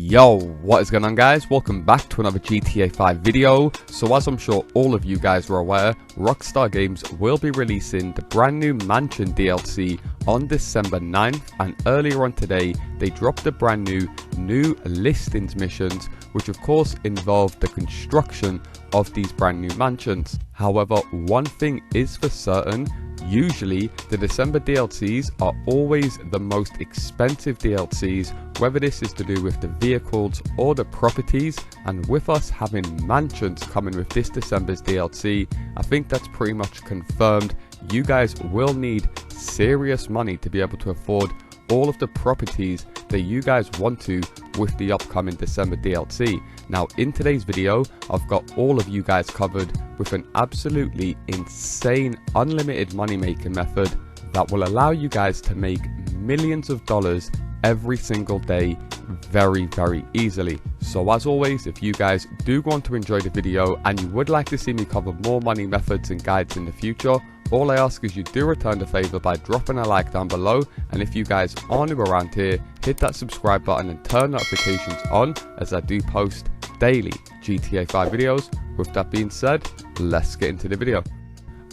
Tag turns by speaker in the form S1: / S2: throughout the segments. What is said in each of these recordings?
S1: Yo, what is going on guys? Welcome back to another GTA 5 video. So as I'm sure all of you guys are aware, Rockstar Games will be releasing the brand new Mansion DLC on December 9th, and earlier on today they dropped the brand new listings missions, which of course involve the construction of these brand new mansions. However, one thing is for certain: usually the December DLCs are always the most expensive DLCs, whether this is to do with the vehicles or the properties. And with us having mansions coming with this December's DLC, I think that's pretty much confirmed. You guys will need serious money to be able to afford all of the properties that you guys want to with the upcoming December DLC. Now in today's video, I've got all of you guys covered with an absolutely insane unlimited money making method that will allow you guys to make millions of dollars every single day very easily. So as always, if you guys do want to enjoy the video and you would like to see me cover more money methods and guides in the future, all I ask is you do return the favor by dropping a like down below, and if you guys are new around here, hit that subscribe button and turn notifications on, as I do post daily GTA 5 videos. With that being said, let's get into the video.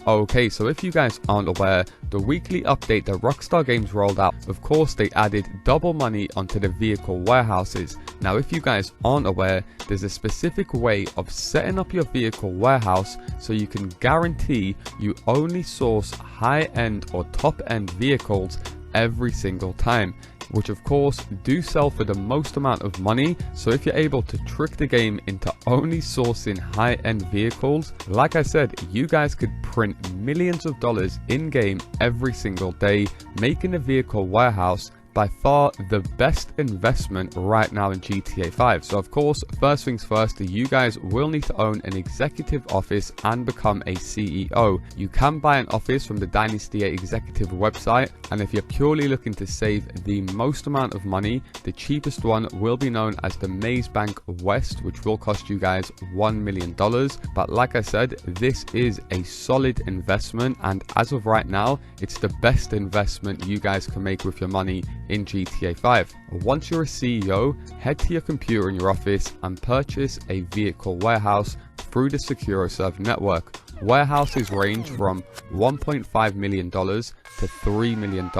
S1: Okay, so if you guys aren't aware, the weekly update that Rockstar Games rolled out, of course they added double money onto the vehicle warehouses. Now if you guys aren't aware, there's a specific way of setting up your vehicle warehouse so you can guarantee you only source high-end or top-end vehicles every single time, which of course do sell for the most amount of money. So if you're able to trick the game into only sourcing high-end vehicles, like I said, you guys could print millions of dollars in game every single day, making the vehicle warehouse by far the best investment right now in GTA 5. So of course, first things first, you guys will need to own an executive office and become a CEO. You can buy an office from the Dynasty 8 executive website, and if you're purely looking to save the most amount of money, the cheapest one will be known as the Maze Bank West, which will cost you guys $1 million. But like I said, this is a solid investment, and as of right now, it's the best investment you guys can make with your money in GTA 5. Once you're a CEO, head to your computer in your office and purchase a vehicle warehouse through the SecuroServe network. Warehouses range from $1.5 million to $3 million,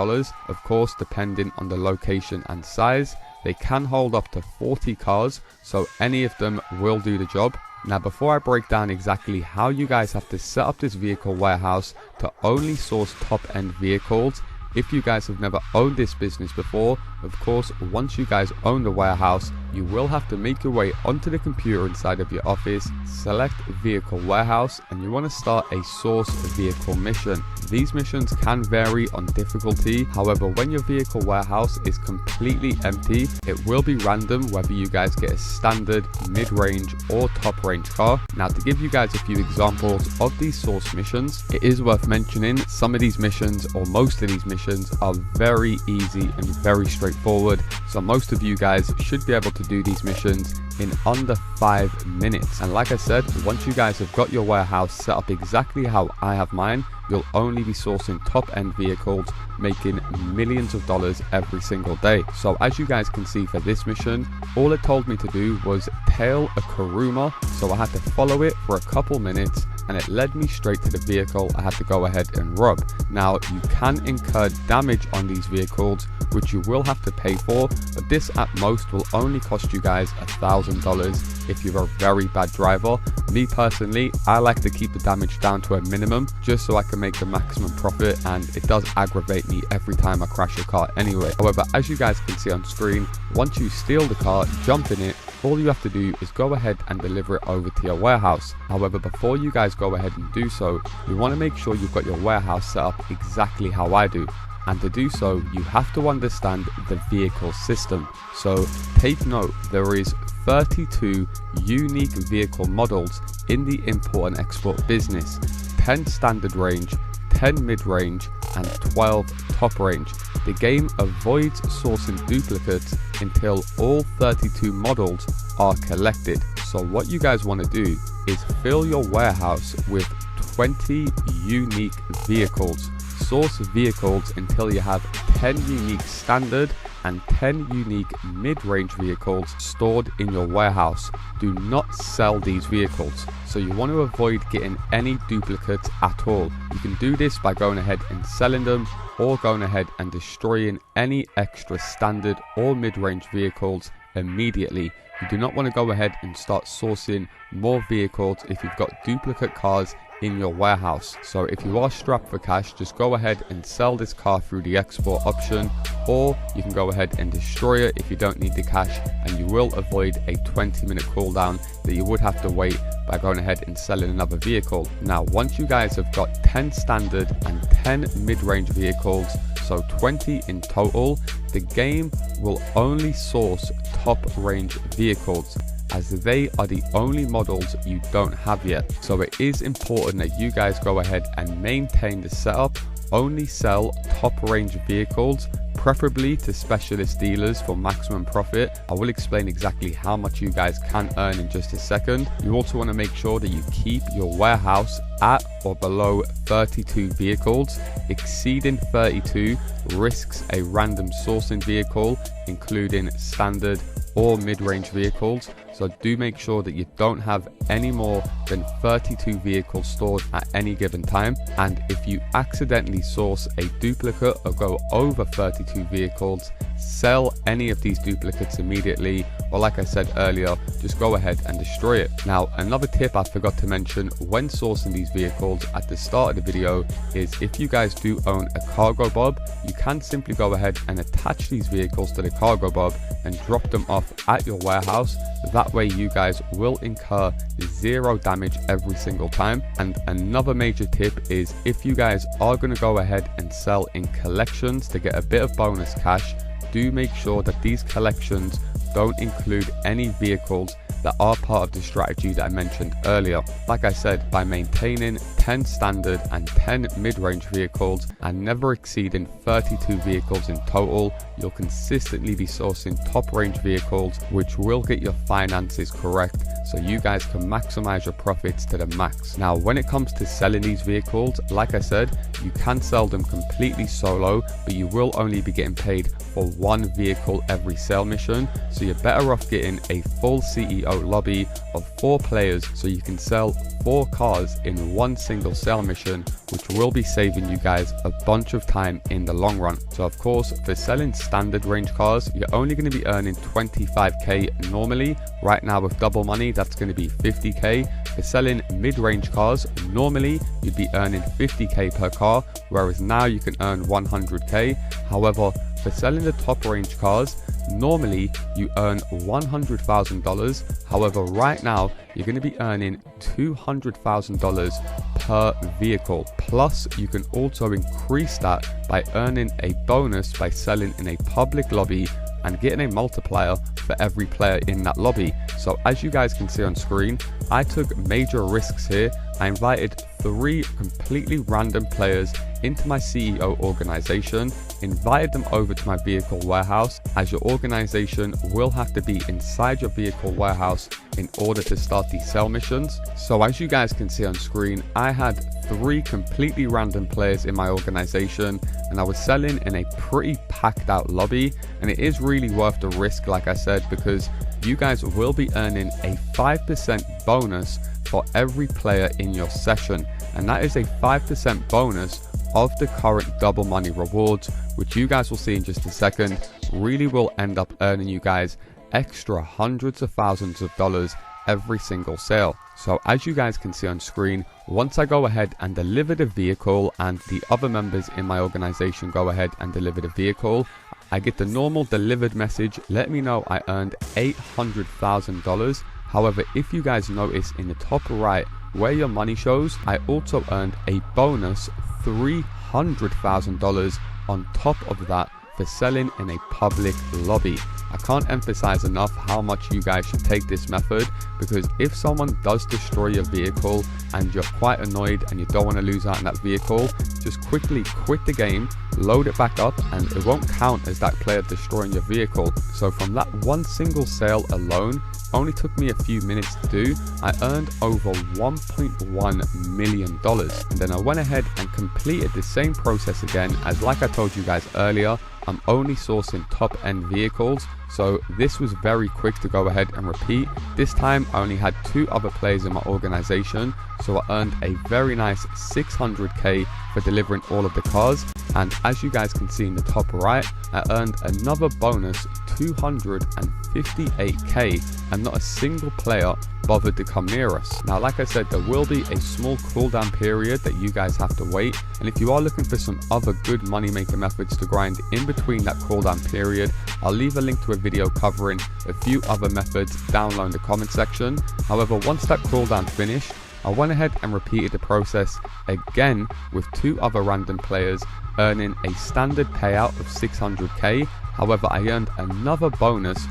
S1: of course depending on the location and size. They can hold up to 40 cars, so any of them will do the job. Now before I break down exactly how you guys have to set up this vehicle warehouse to only source top end vehicles, if you guys have never owned this business before, of course, once you guys own the warehouse, you will have to make your way onto the computer inside of your office, select vehicle warehouse, and you want to start a source vehicle mission. These missions can vary on difficulty. However, when your vehicle warehouse is completely empty, it will be random whether you guys get a standard, mid-range or top-range car. Now to give you guys a few examples of these source missions, it is worth mentioning some of these missions, or most of these missions, are very easy and very straightforward. So most of you guys should be able to do these missions in under 5 minutes. And like I said, once you guys have got your warehouse set up exactly how I have mine, you'll only be sourcing top end vehicles, making millions of dollars every single day. So as you guys can see for this mission, all it told me to do was tail a Kuruma, so I had to follow it for a couple minutes and it led me straight to the vehicle I had to go ahead and rob. Now you can incur damage on these vehicles, which you will have to pay for, but this at most will only cost you guys $1,000 if you're a very bad driver. Me personally, I like to keep the damage down to a minimum just so I can make the maximum profit, and it does aggravate me every time I crash a car anyway. However, as you guys can see on screen, once you steal the car, jump in it, all you have to do is go ahead and deliver it over to your warehouse. However, before you guys go ahead and do so, you want to make sure you've got your warehouse set up exactly how I do. And to do so, you have to understand the vehicle system. So take note, there is 32 unique vehicle models in the import and export business: 10 standard range, 10 mid-range and 12 top range. The game avoids sourcing duplicates until all 32 models are collected. So what you guys want to do is fill your warehouse with 20 unique vehicles. Source vehicles until you have 10 unique standard, and 10 unique mid-range vehicles stored in your warehouse. Do not sell these vehicles, so you want to avoid getting any duplicates at all. You can do this by going ahead and selling them, or going ahead and destroying any extra standard or mid-range vehicles immediately. You do not want to go ahead and start sourcing more vehicles if you've got duplicate cars in your warehouse. So if you are strapped for cash, just go ahead and sell this car through the export option, or you can go ahead and destroy it if you don't need the cash, and you will avoid a 20-minute cooldown that you would have to wait by going ahead and selling another vehicle. Now, once you guys have got 10 standard and 10 mid-range vehicles, so 20 in total, the game will only source top range vehicles, as they are the only models you don't have yet. So it is important that you guys go ahead and maintain the setup. Only sell top range vehicles, preferably to specialist dealers for maximum profit. I will explain exactly how much you guys can earn in just a second. You also want to make sure that you keep your warehouse at or below 32 vehicles. Exceeding 32 risks a random sourcing vehicle, including standard or mid-range vehicles. So do make sure that you don't have any more than 32 vehicles stored at any given time. And if you accidentally source a duplicate or go over 32 vehicles, sell any of these duplicates immediately, or like I said earlier, just go ahead and destroy it. Now, another tip I forgot to mention when sourcing these vehicles at the start of the video is, if you guys do own a cargo bob, you can simply go ahead and attach these vehicles to the cargo bob and drop them off at your warehouse. That way you guys will incur 0 damage every single time. And another major tip is, if you guys are going to go ahead and sell in collections to get a bit of bonus cash, do make sure that these collections don't include any vehicles that are part of the strategy that I mentioned earlier. Like I said, by maintaining 10 standard and 10 mid-range vehicles and never exceeding 32 vehicles in total, you'll consistently be sourcing top range vehicles, which will get your finances correct, so you guys can maximize your profits to the max. Now, when it comes to selling these vehicles, like I said, you can sell them completely solo, but you will only be getting paid for one vehicle every sale mission. So you're better off getting a full CEO lobby of 4 players, so you can sell 4 cars in one single sale mission, which will be saving you guys a bunch of time in the long run. So of course, for selling standard range cars, you're only going to be earning 25k normally. Right now with double money, that's going to be 50k. For selling mid-range cars, normally you'd be earning 50k per car, whereas now you can earn 100k. However, for selling the top range cars, normally you earn $100,000. However, right now you're going to be earning $200,000 per vehicle. Plus, you can also increase that by earning a bonus by selling in a public lobby and getting a multiplier for every player in that lobby. So as you guys can see on screen, I took major risks here. I invited 3 completely random players into my CEO organization, invited them over to my vehicle warehouse, as your organization will have to be inside your vehicle warehouse in order to start these sell missions. So as you guys can see on screen, I had 3 completely random players in my organization, and I was selling in a pretty packed out lobby, and it is really worth the risk, like I said, because you guys will be earning a 5% bonus for every player in your session, and that is a 5% bonus of the current double money rewards, which you guys will see in just a second, really will end up earning you guys extra hundreds of thousands of dollars every single sale. So as you guys can see on screen, once I go ahead and deliver the vehicle and the other members in my organization go ahead and deliver the vehicle, I get the normal delivered message, let me know I earned $800,000. However, if you guys notice in the top right where your money shows, I also earned a bonus $300,000 on top of that for selling in a public lobby. I can't emphasize enough how much you guys should take this method, because if someone does destroy your vehicle and you're quite annoyed and you don't want to lose out on that vehicle, just quickly quit the game, load it back up, and it won't count as that player destroying your vehicle. So from that one single sale alone, only took me a few minutes to do, I earned over $1.1 million. And then I went ahead and completed the same process again, as like I told you guys earlier, I'm only sourcing top end vehicles, so this was very quick to go ahead and repeat. This time I only had 2 other players in my organization, so I earned a very nice 600k for delivering all of the cars, and as you guys can see in the top right, I earned another bonus 258k, and not a single player bothered to come near us. Now, like I said, there will be a small cooldown period that you guys have to wait, and if you are looking for some other good money making methods to grind in between that cooldown period, I'll leave a link to a video covering a few other methods down below in the comment section. However, once that cooldown finished, I went ahead and repeated the process again with 2 other random players, earning a standard payout of 600k. However, I earned another bonus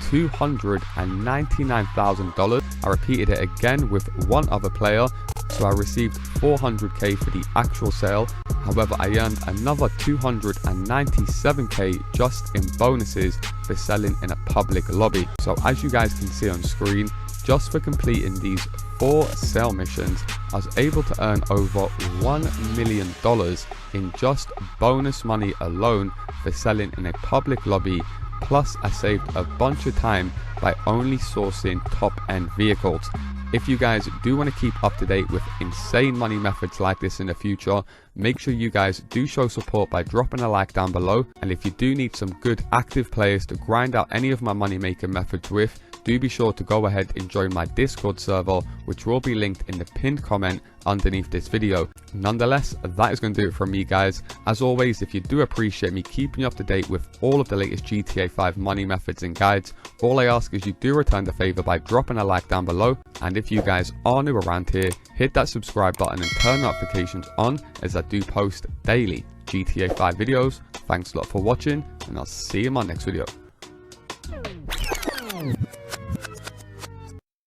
S1: $299,000. I repeated it again with 1 other player, so I received 400k for the actual sale. However, I earned another 297k just in bonuses for selling in a public lobby. So as you guys can see on screen, just for completing these 4 sale missions, I was able to earn over $1 million in just bonus money alone for selling in a public lobby. Plus, I saved a bunch of time by only sourcing top end vehicles. If you guys do want to keep up to date with insane money methods like this in the future, make sure you guys do show support by dropping a like down below. And if you do need some good active players to grind out any of my money making methods with, do be sure to go ahead and join my Discord server, which will be linked in the pinned comment underneath this video. Nonetheless, that is going to do it from me, guys. As always, if you do appreciate me keeping you up to date with all of the latest GTA 5 money methods and guides, all I ask is you do return the favor by dropping a like down below. And if you guys are new around here, hit that subscribe button and turn notifications on, as I do post daily GTA 5 videos. Thanks a lot for watching, and I'll see you in my next video.